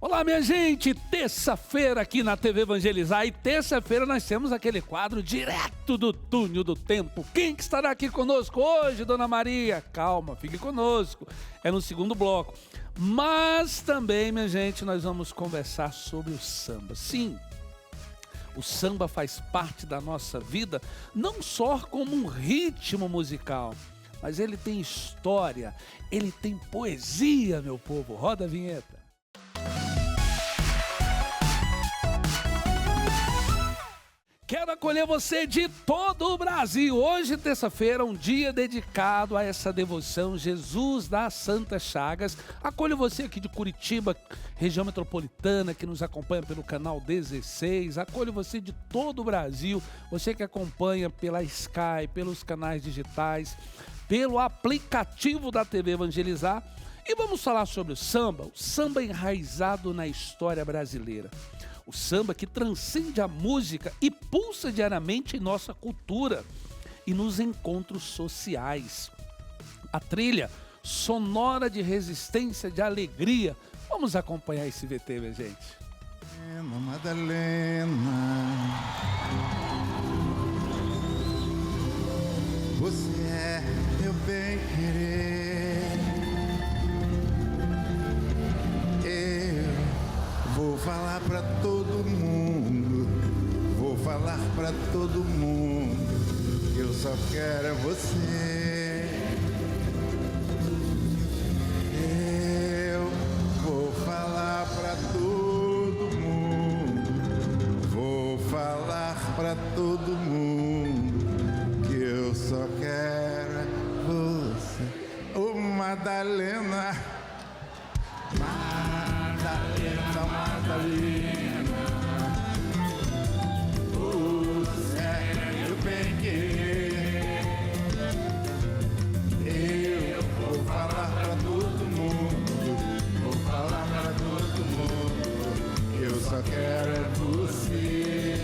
Olá, minha gente! Terça-feira aqui na TV Evangelizar e terça-feira nós temos aquele quadro direto do túnel do tempo. Quem que estará aqui conosco hoje, Dona Maria? Calma, fique conosco. É no segundo bloco. Mas também, minha gente, nós vamos conversar sobre o samba. Sim, o samba faz parte da nossa vida, não só como um ritmo musical, mas ele tem história, ele tem poesia, meu povo. Roda a vinheta. Quero acolher você de todo o Brasil. Hoje, terça-feira, um dia dedicado a essa devoção, Jesus das Santas Chagas. Acolho você aqui de Curitiba, região metropolitana, que nos acompanha pelo canal 16. Acolho você de todo o Brasil, você que acompanha pela Sky, pelos canais digitais, pelo aplicativo da TV Evangelizar. E vamos falar sobre o samba enraizado na história brasileira. O samba que transcende a música e pulsa diariamente em nossa cultura e nos encontros sociais. A trilha sonora de resistência, de alegria. Vamos acompanhar esse VT, minha gente. Madalena, você é meu bem-querer. Vou falar pra todo mundo, vou falar pra todo mundo, que eu só quero é você. Eu vou falar pra todo mundo, vou falar pra todo mundo, que eu só quero é você. Ô Madalena, Madalena, você é meu bem-querer. Eu vou falar pra todo mundo, vou falar pra todo mundo, que eu só quero é você.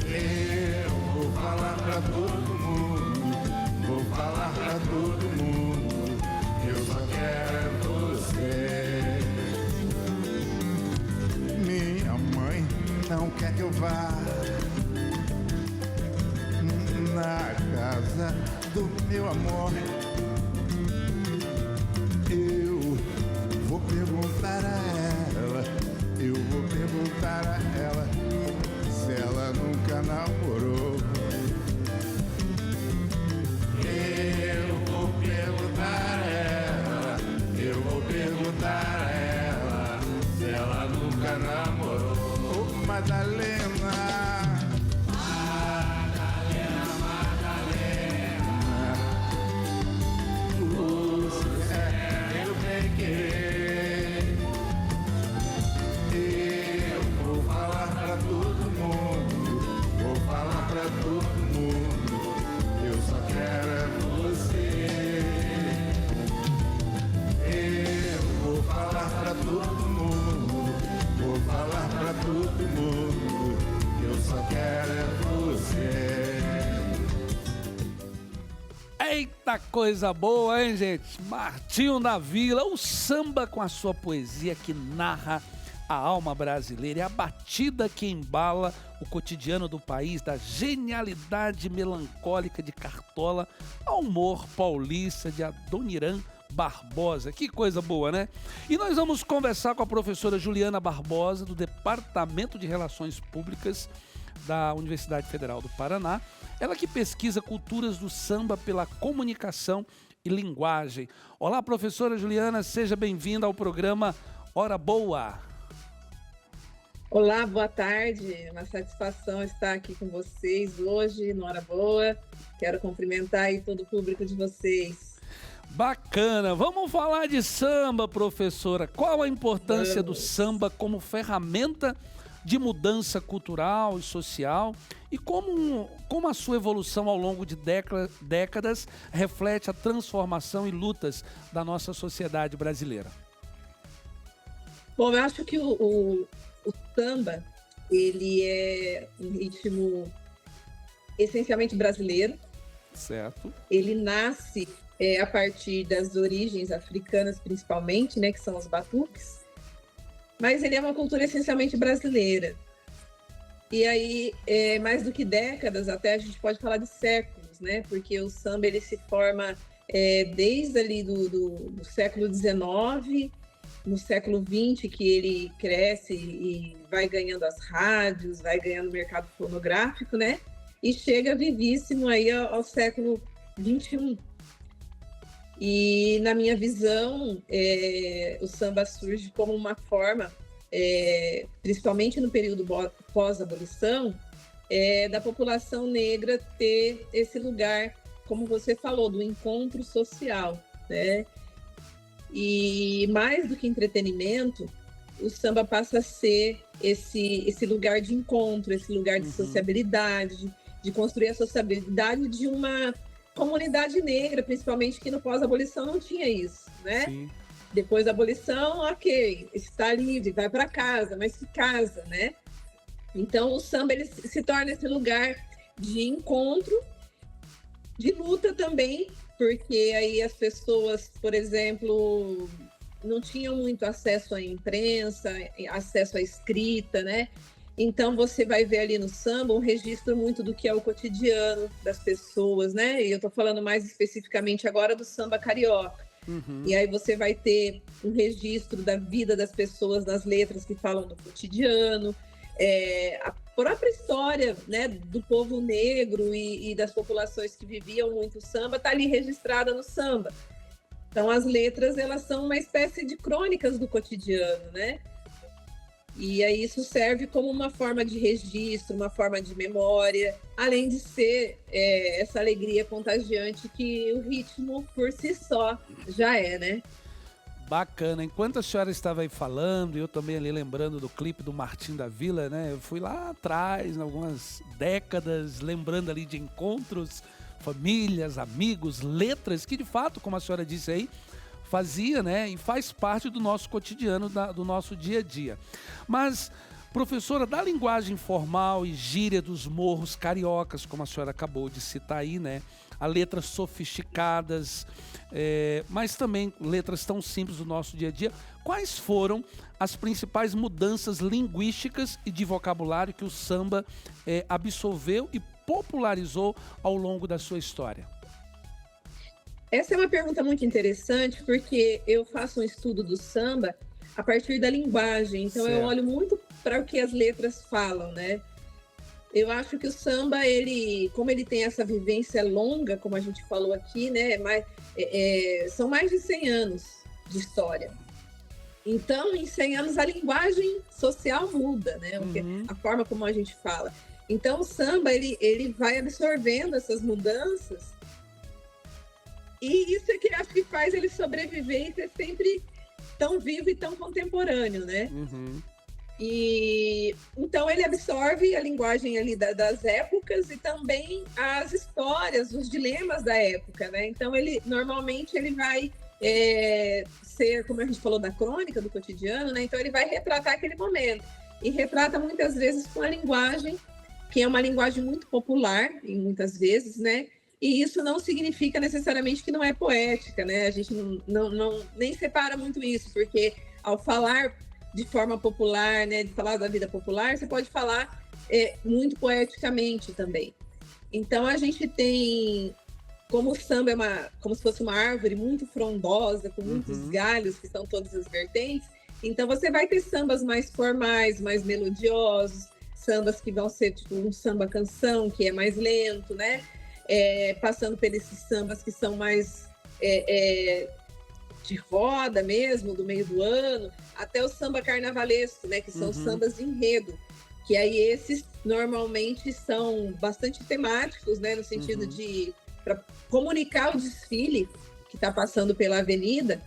Eu vou falar pra todo mundo, vou falar pra todo mundo, que eu só quero é você. Minha mãe não quer que eu vá na casa do meu amor. Eu vou perguntar a ela, eu vou perguntar a ela se ela nunca namorou. Eu vou perguntar a ela, eu vou perguntar a ela se ela nunca namorou. Oh, Madalena, Madalena, Madalena, você é meu bem-querer. Eu vou falar pra todo mundo, vou falar pra todo mundo, eu só quero é você. Eu vou falar pra todo mundo, vou falar pra todo mundo, eu só quero é você. Eita coisa boa, hein, gente? Martinho da Vila, o samba com a sua poesia que narra a alma brasileira e a batida que embala o cotidiano do país, da genialidade melancólica de Cartola ao humor paulista de Adoniran Barbosa. Que coisa boa, né? E nós vamos conversar com a professora Juliana Barbosa, do Departamento de Relações Públicas da Universidade Federal do Paraná. Ela que pesquisa culturas do samba pela comunicação e linguagem. Olá, professora Juliana, seja bem-vinda ao programa Hora Boa. Olá, boa tarde. É uma satisfação estar aqui com vocês hoje no Hora Boa. Quero cumprimentar aí todo o público de vocês. Bacana. Vamos falar de samba, professora. Qual a importância do samba como ferramenta de mudança cultural e social e como a sua evolução ao longo de décadas reflete a transformação e lutas da nossa sociedade brasileira? Bom, eu acho que o samba, ele é um ritmo essencialmente brasileiro. Certo. Ele nasce a partir das origens africanas, principalmente, né, que são os batuques. mas ele é uma cultura essencialmente brasileira. E aí, mais do que décadas, até a gente pode falar de séculos, né? Porque o samba ele se forma desde ali do século XIX, no século XX, que ele cresce e vai ganhando as rádios, vai ganhando o mercado fonográfico, né? E chega vivíssimo aí ao século XXI. E, na minha visão, o samba surge como uma forma, principalmente no período pós-abolição, da população negra ter esse lugar, como você falou, do encontro social, né? E mais do que entretenimento, o samba passa a ser esse lugar de encontro, esse lugar de sociabilidade, de construir a sociabilidade de uma comunidade negra, principalmente, que no pós-abolição não tinha isso, né? Sim. Depois da abolição, ok, está livre, vai para casa, mas que casa, né? Então, o samba ele se torna esse lugar de encontro, de luta também, porque aí as pessoas, por exemplo, não tinham muito acesso à imprensa, acesso à escrita, né? Então você vai ver ali no samba um registro muito do que é o cotidiano das pessoas, né? E eu tô falando mais especificamente agora do samba carioca. E aí você vai ter um registro da vida das pessoas nas letras que falam do cotidiano, a própria história, né, do povo negro e das populações que viviam muito samba está ali registrada no samba. Então as letras elas são uma espécie de crônicas do cotidiano, né? E aí isso serve como uma forma de registro, uma forma de memória, além de ser essa alegria contagiante que o ritmo por si só já é, né? Bacana. Enquanto a senhora estava aí falando, eu também ali lembrando do clipe do Martim da Vila, né? Eu fui lá atrás, algumas décadas, lembrando ali de encontros, famílias, amigos, letras, que de fato, como a senhora disse aí, fazia, né? E faz parte do nosso cotidiano, do nosso dia a dia. Mas, professora, da linguagem formal e gíria dos morros cariocas, como a senhora acabou de citar aí, né? A letras sofisticadas, mas também letras tão simples do nosso dia a dia. Quais foram as principais mudanças linguísticas e de vocabulário que o samba absorveu e popularizou ao longo da sua história? Essa é uma pergunta muito interessante, porque eu faço um estudo do samba a partir da linguagem. Então, eu olho muito para o que as letras falam, né? Eu acho que o samba, como ele tem essa vivência longa, como a gente falou aqui, né? São mais de 100 anos de história. Então, em 100 anos, a linguagem social muda, né? A forma como a gente fala. Então, o samba, ele vai absorvendo essas mudanças. E isso é que acho que faz ele sobreviver e ser sempre tão vivo e tão contemporâneo, né? E então ele absorve a linguagem ali das épocas e também as histórias, os dilemas da época, né? Então normalmente ele vai ser, como a gente falou, da crônica do cotidiano, né? Então ele vai retratar aquele momento e retrata muitas vezes com a linguagem que é uma linguagem muito popular, e muitas vezes, né? E isso não significa necessariamente que não é poética, né? A gente nem separa muito isso, porque ao falar de forma popular, né, de falar da vida popular, você pode falar muito poeticamente também. Então a gente tem, como o samba é como se fosse uma árvore muito frondosa, com muitos galhos, que são todas as vertentes, então você vai ter sambas mais formais, mais melodiosos, sambas que vão ser tipo um samba-canção, que é mais lento, né? Passando por esses sambas que são mais de roda mesmo, do meio do ano, até o samba carnavalesco, né, que são sambas de enredo, que aí esses normalmente são bastante temáticos, né, no sentido de para comunicar o desfile que está passando pela avenida,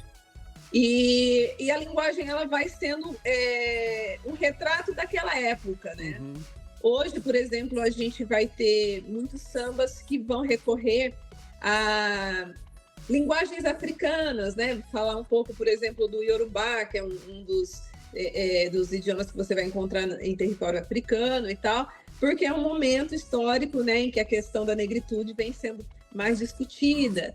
e a linguagem ela vai sendo um retrato daquela época, né? Hoje, por exemplo, a gente vai ter muitos sambas que vão recorrer a linguagens africanas, né? Falar um pouco, por exemplo, do Yorubá, que é um dos idiomas que você vai encontrar em território africano e tal, porque é um momento histórico, né, em que a questão da negritude vem sendo mais discutida.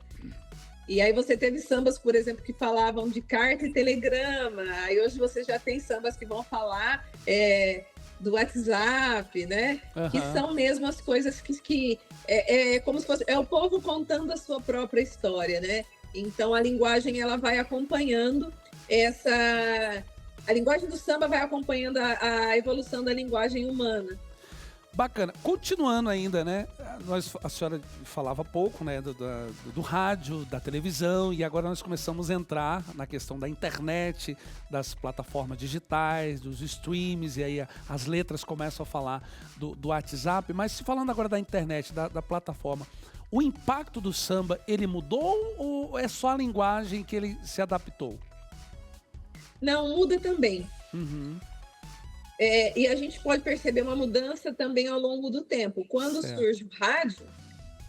E aí você teve sambas, por exemplo, que falavam de carta e telegrama. Aí hoje você já tem sambas que vão falar do WhatsApp, né? Que são mesmo as coisas que é como se fosse o povo contando a sua própria história, né? Então a linguagem ela vai acompanhando a linguagem do samba vai acompanhando a evolução da linguagem humana. Bacana. Continuando ainda, né? A senhora falava pouco, né? Do rádio, da televisão, e agora nós começamos a entrar na questão da internet, das plataformas digitais, dos streams, e aí as letras começam a falar do WhatsApp. Mas se falando agora da internet, da plataforma, o impacto do samba, ele mudou ou é só a linguagem que ele se adaptou? Não, muda também. E a gente pode perceber uma mudança também ao longo do tempo. Quando surge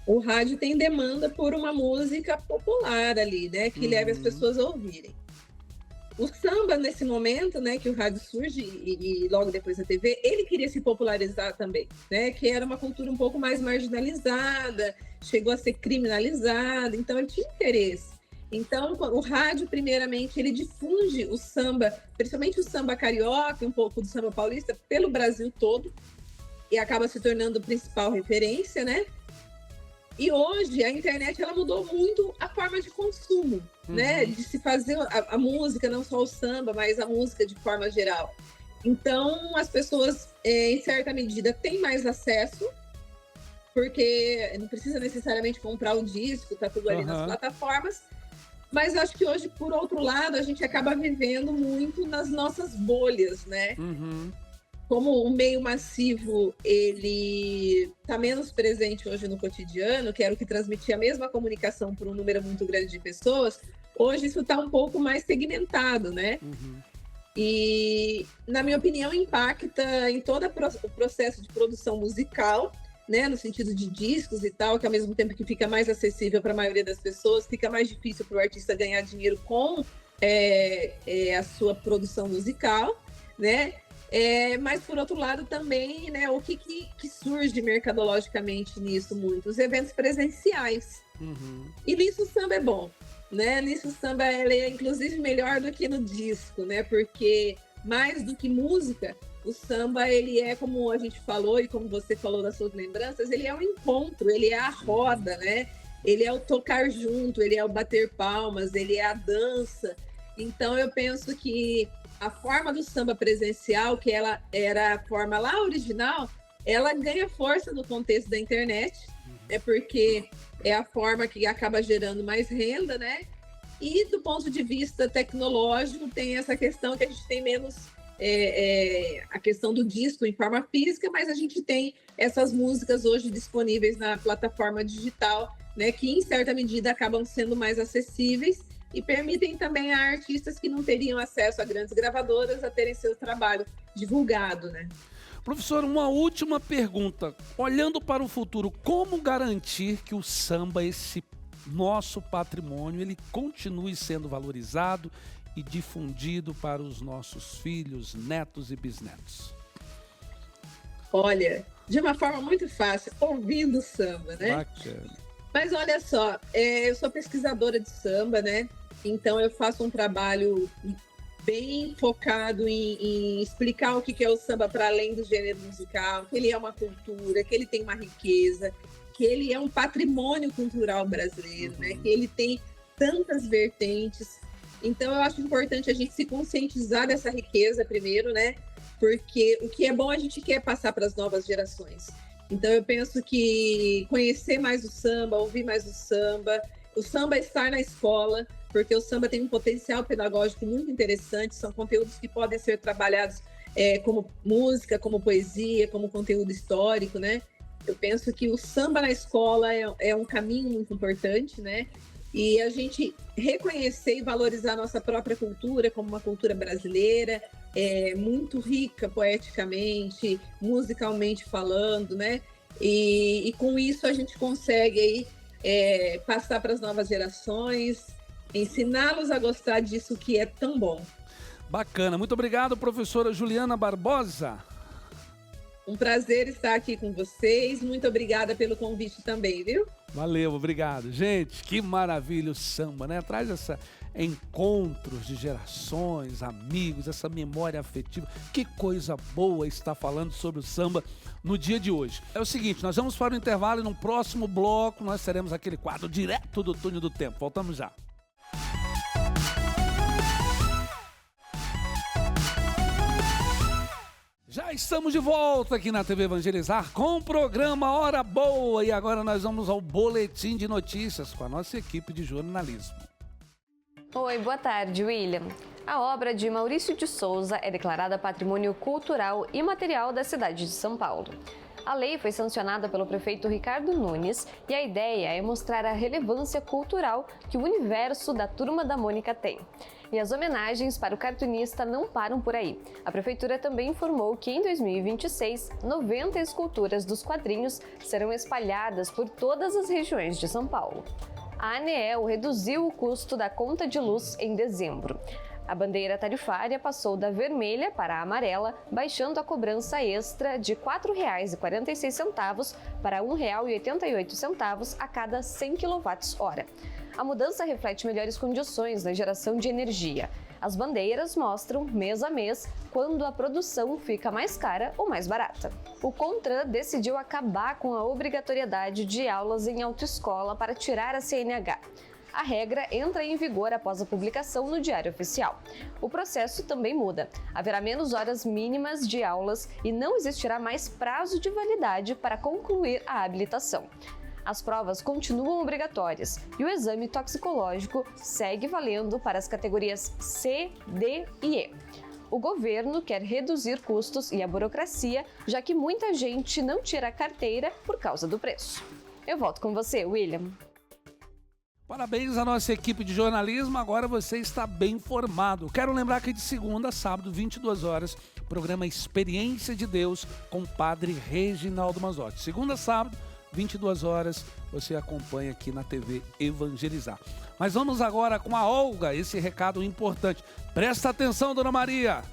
o rádio tem demanda por uma música popular ali, né? Que leve as pessoas a ouvirem. O samba, nesse momento, né, que o rádio surge e logo depois a TV, ele queria se popularizar também, né? Que era uma cultura um pouco mais marginalizada, chegou a ser criminalizada, então ele tinha interesse. Então, o rádio, primeiramente, ele difunde o samba, principalmente o samba carioca, um pouco do samba paulista, pelo Brasil todo, e acaba se tornando a principal referência, né? E hoje, a internet, ela mudou muito a forma de consumo, né? De se fazer a música, não só o samba, mas a música de forma geral. Então, as pessoas, em certa medida, têm mais acesso, porque não precisa necessariamente comprar o disco, tá tudo ali nas plataformas. Mas acho que hoje, por outro lado, a gente acaba vivendo muito nas nossas bolhas, né? Como o meio massivo, ele está menos presente hoje no cotidiano, que era o que transmitia a mesma comunicação para um número muito grande de pessoas, hoje isso está um pouco mais segmentado, né? E, na minha opinião, impacta em todo o processo de produção musical, né, no sentido de discos e tal, que ao mesmo tempo que fica mais acessível para a maioria das pessoas, fica mais difícil para o artista ganhar dinheiro com a sua produção musical, né? Mas, por outro lado, também, né, o que surge mercadologicamente nisso muito? Os eventos presenciais. E nisso o samba é bom, né? Nisso o samba ele é, inclusive, melhor do que no disco, né? Porque, mais do que música, o samba, ele é, como a gente falou e como você falou das suas lembranças, ele é um encontro, ele é a roda, né? Ele é o tocar junto, ele é o bater palmas, ele é a dança. Então, eu penso que a forma do samba presencial, que ela era a forma lá original, ela ganha força no contexto da internet, porque é a forma que acaba gerando mais renda, né? E do ponto de vista tecnológico, tem essa questão que a gente tem menos a questão do disco em forma física, mas a gente tem essas músicas hoje disponíveis na plataforma digital, né, que em certa medida acabam sendo mais acessíveis e permitem também a artistas que não teriam acesso a grandes gravadoras a terem seu trabalho divulgado, né? Professor, uma última pergunta. Olhando para o futuro, como garantir que o samba, esse nosso patrimônio, ele continue sendo valorizado e difundido para os nossos filhos, netos e bisnetos? Olha, de uma forma muito fácil, ouvindo samba, né? Bacana. Mas olha só, eu sou pesquisadora de samba, né? Então eu faço um trabalho bem focado em explicar o que é o samba para além do gênero musical, que ele é uma cultura, que ele tem uma riqueza, que ele é um patrimônio cultural brasileiro, né? Que ele tem tantas vertentes. Então, eu acho importante a gente se conscientizar dessa riqueza primeiro, né? Porque o que é bom a gente quer passar para as novas gerações. Então, eu penso que conhecer mais o samba, ouvir mais o samba estar na escola, porque o samba tem um potencial pedagógico muito interessante, são conteúdos que podem ser trabalhados como música, como poesia, como conteúdo histórico, né? Eu penso que o samba na escola é um caminho muito importante, né? E a gente reconhecer e valorizar a nossa própria cultura como uma cultura brasileira, muito rica poeticamente, musicalmente falando, né? E com isso a gente consegue aí, passar para as novas gerações, ensiná-los a gostar disso que é tão bom. Bacana. Muito obrigado, professora Juliana Barbosa. Um prazer estar aqui com vocês. Muito obrigada pelo convite também, viu? Valeu, obrigado. Gente, que maravilha o samba, né? Traz encontros de gerações, amigos, essa memória afetiva. Que coisa boa estar falando sobre o samba no dia de hoje. É o seguinte, nós vamos para o intervalo e no próximo bloco nós teremos aquele quadro direto do Túnel do Tempo. Voltamos já. Já estamos de volta aqui na TV Evangelizar com o programa Hora Boa e agora nós vamos ao boletim de notícias com a nossa equipe de jornalismo. Oi, boa tarde, William. A obra de Maurício de Souza é declarada Patrimônio Cultural Imaterial da cidade de São Paulo. A lei foi sancionada pelo prefeito Ricardo Nunes e a ideia é mostrar a relevância cultural que o universo da Turma da Mônica tem. E as homenagens para o cartunista não param por aí. A prefeitura também informou que em 2026, 90 esculturas dos quadrinhos serão espalhadas por todas as regiões de São Paulo. A ANEEL reduziu o custo da conta de luz em dezembro. A bandeira tarifária passou da vermelha para a amarela, baixando a cobrança extra de R$ 4,46 para R$ 1,88 a cada 100 kWh. A mudança reflete melhores condições na geração de energia. As bandeiras mostram, mês a mês, quando a produção fica mais cara ou mais barata. O CONTRAN decidiu acabar com a obrigatoriedade de aulas em autoescola para tirar a CNH. A regra entra em vigor após a publicação no Diário Oficial. O processo também muda. Haverá menos horas mínimas de aulas e não existirá mais prazo de validade para concluir a habilitação. As provas continuam obrigatórias e o exame toxicológico segue valendo para as categorias C, D e E. O governo quer reduzir custos e a burocracia, já que muita gente não tira a carteira por causa do preço. Eu volto com você, William. Parabéns à nossa equipe de jornalismo, agora você está bem informado. Quero lembrar que de segunda a sábado, 22 horas, programa Experiência de Deus com o Padre Reginaldo Mazzotti. Segunda a sábado, 22 horas, você acompanha aqui na TV Evangelizar. Mas vamos agora com a Olga, esse recado importante. Presta atenção, Dona Maria.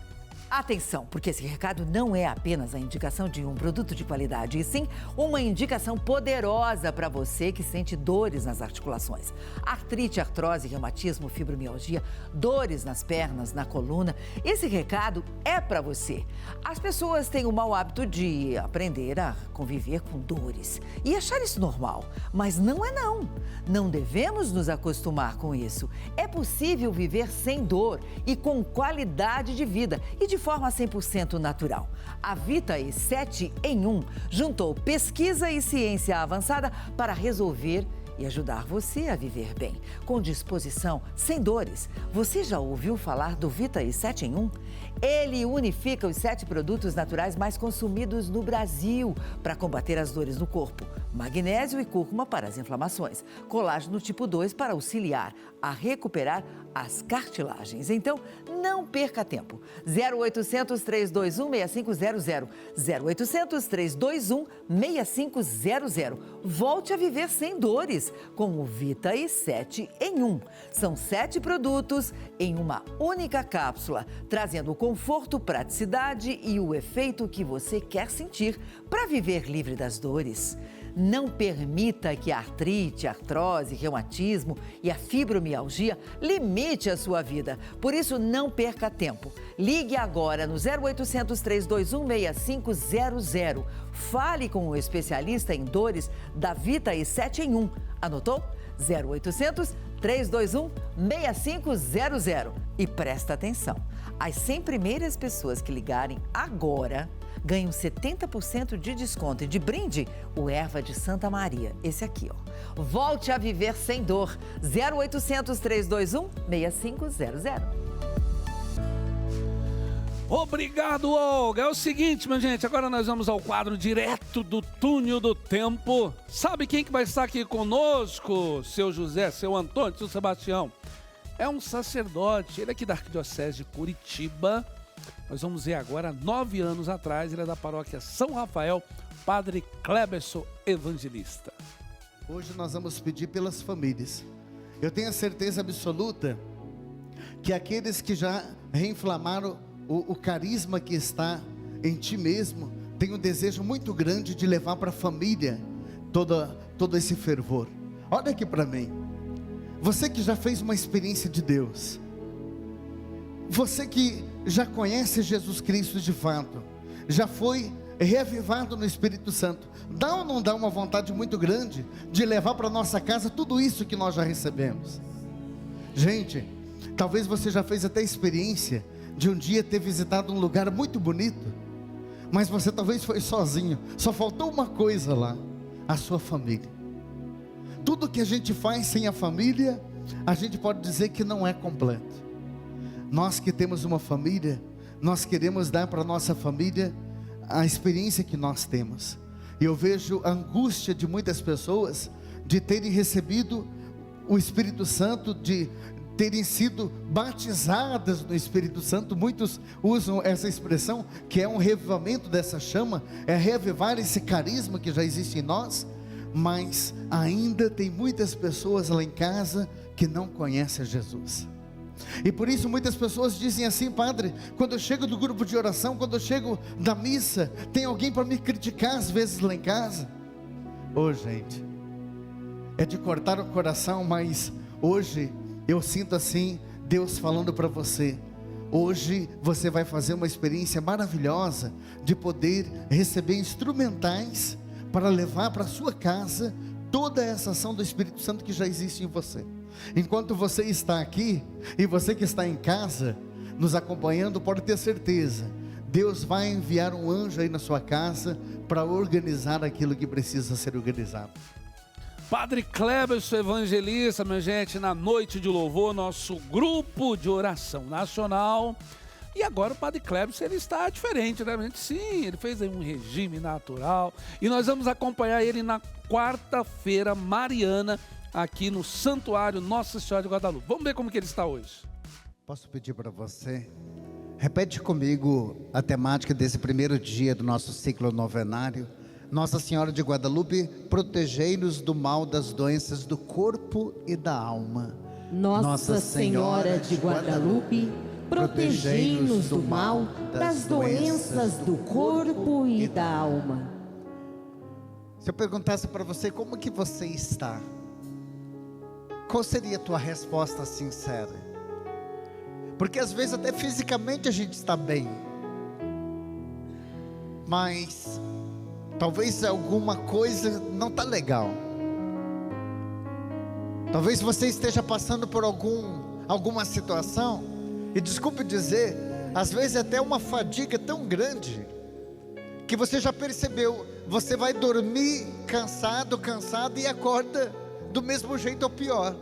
Atenção, porque esse recado não é apenas a indicação de um produto de qualidade, e sim uma indicação poderosa para você que sente dores nas articulações. Artrite, artrose, reumatismo, fibromialgia, dores nas pernas, na coluna. Esse recado é para você. As pessoas têm o mau hábito de aprender a conviver com dores e achar isso normal, mas não é não. Não devemos nos acostumar com isso. É possível viver sem dor e com qualidade de vida e de forma 100% natural. A Vitae 7 em 1 juntou pesquisa e ciência avançada para resolver e ajudar você a viver bem, com disposição, sem dores. Você já ouviu falar do Vitae 7 em 1? Ele unifica os 7 produtos naturais mais consumidos no Brasil para combater as dores no corpo. Magnésio e cúrcuma para as inflamações. Colágeno tipo 2 para auxiliar a recuperar as cartilagens. Então, não perca tempo. 0800 321 6500. 0800 321 6500. Volte a viver sem dores com o Vitae 7 em 1. São 7 produtos em uma única cápsula, trazendo conforto, praticidade e o efeito que você quer sentir para viver livre das dores. Não permita que a artrite, a artrose, reumatismo e a fibromialgia limite a sua vida. Por isso, não perca tempo. Ligue agora no 0800 321 6500. Fale com o especialista em dores da Vitae 7 em 1. Anotou? 0800 321 6500. E presta atenção, as 100 primeiras pessoas que ligarem agora ganham 70% de desconto e de brinde o Erva de Santa Maria, esse aqui, ó. Volte a viver sem dor. 0800 321 6500. Obrigado, Olga. É o seguinte, minha gente, agora nós vamos ao quadro direto do Túnel do Tempo. Sabe quem que vai estar aqui conosco? Seu José, seu Antônio, seu Sebastião. É um sacerdote, ele é aqui da Arquidiocese de Curitiba. Nós vamos ver agora, 9 anos atrás, ele é da paróquia São Rafael, Padre Cleberson Evangelista. Hoje nós vamos pedir pelas famílias. Eu tenho a certeza absoluta que aqueles que já reinflamaram o carisma que está em ti mesmo, têm um desejo muito grande de levar para a família todo esse fervor. Olha aqui para mim. Você que já fez uma experiência de Deus, você que já conhece Jesus Cristo de fato, já foi reavivado no Espírito Santo, dá ou não dá uma vontade muito grande de levar para nossa casa tudo isso que nós já recebemos? Gente, talvez você já fez até experiência de um dia ter visitado um lugar muito bonito, mas você talvez foi sozinho, só faltou uma coisa lá: a sua família. Tudo que a gente faz sem a família, a gente pode dizer que não é completo. Nós que temos uma família, nós queremos dar para a nossa família a experiência que nós temos. E eu vejo a angústia de muitas pessoas de terem recebido o Espírito Santo, de terem sido batizadas no Espírito Santo. Muitos usam essa expressão, que é um revivamento dessa chama, é reavivar esse carisma que já existe em nós, mas ainda tem muitas pessoas lá em casa que não conhecem Jesus. E por isso muitas pessoas dizem assim: padre, quando eu chego do grupo de oração, quando eu chego da missa, tem alguém para me criticar às vezes lá em casa. Gente, é de cortar o coração, mas hoje eu sinto assim, Deus falando para você: hoje você vai fazer uma experiência maravilhosa de poder receber instrumentais para levar para a sua casa toda essa ação do Espírito Santo que já existe em você. Enquanto você está aqui, e você que está em casa nos acompanhando, pode ter certeza, Deus vai enviar um anjo aí na sua casa para organizar aquilo que precisa ser organizado. Padre Cleberson Evangelista, minha gente, na noite de louvor, nosso grupo de oração nacional. E agora o Padre Cleberson, ele está diferente, né, gente? Sim, ele fez aí um regime natural. E nós vamos acompanhar ele na quarta-feira mariana, aqui no Santuário Nossa Senhora de Guadalupe. Vamos ver como que ele está hoje. Posso pedir para você? Repete comigo a temática desse primeiro dia do nosso ciclo novenário. Nossa Senhora de Guadalupe, protegei-nos do mal das doenças do corpo e da alma. Nossa Senhora de Guadalupe, protegei-nos do mal das doenças do corpo e da alma. Se eu perguntasse para você como que você está, qual seria a tua resposta sincera? Porque às vezes até fisicamente a gente está bem, mas talvez alguma coisa não está legal. Talvez você esteja passando por alguma situação, e desculpe dizer, às vezes até uma fadiga tão grande, que você já percebeu, você vai dormir cansado e acorda do mesmo jeito ou pior.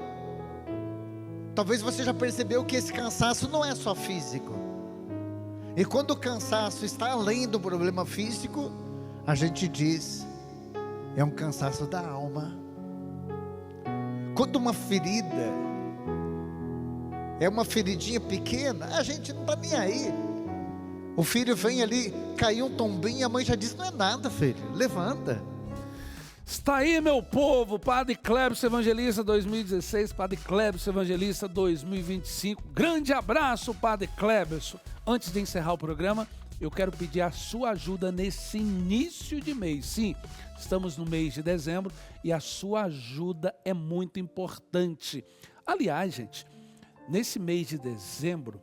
Talvez você já percebeu que esse cansaço não é só físico. E quando o cansaço está além do problema físico, a gente diz, é um cansaço da alma. Quando uma ferida é uma feridinha pequena, a gente não está nem aí. O filho vem ali, caiu um tombinho, a mãe já diz, não é nada, filho, levanta. Está aí, meu povo, Padre Cleberson Evangelista 2016, Padre Cleberson Evangelista 2025. Grande abraço, Padre Cleberson. Antes de encerrar o programa, eu quero pedir a sua ajuda nesse início de mês. Sim, estamos no mês de dezembro e a sua ajuda é muito importante. Aliás, gente, nesse mês de dezembro,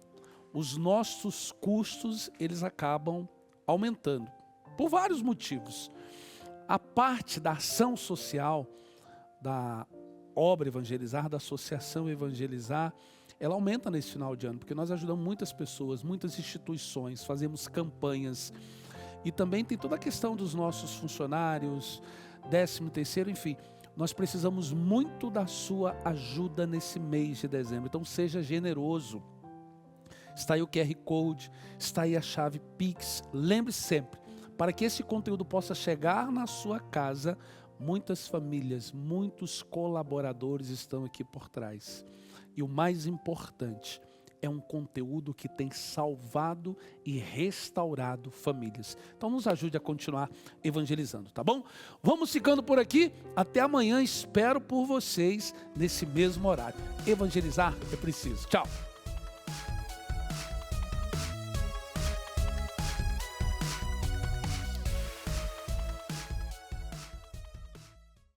os nossos custos, eles acabam aumentando, por vários motivos. A parte da ação social, da obra Evangelizar, da associação Evangelizar, ela aumenta nesse final de ano, porque nós ajudamos muitas pessoas, muitas instituições, fazemos campanhas, e também tem toda a questão dos nossos funcionários, 13º, enfim, nós precisamos muito da sua ajuda nesse mês de dezembro, então seja generoso. Está aí o QR Code, está aí a chave Pix, lembre-se sempre, para que esse conteúdo possa chegar na sua casa, muitas famílias, muitos colaboradores estão aqui por trás. E o mais importante, é um conteúdo que tem salvado e restaurado famílias. Então nos ajude a continuar evangelizando, tá bom? Vamos ficando por aqui, até amanhã, espero por vocês nesse mesmo horário. Evangelizar é preciso. Tchau!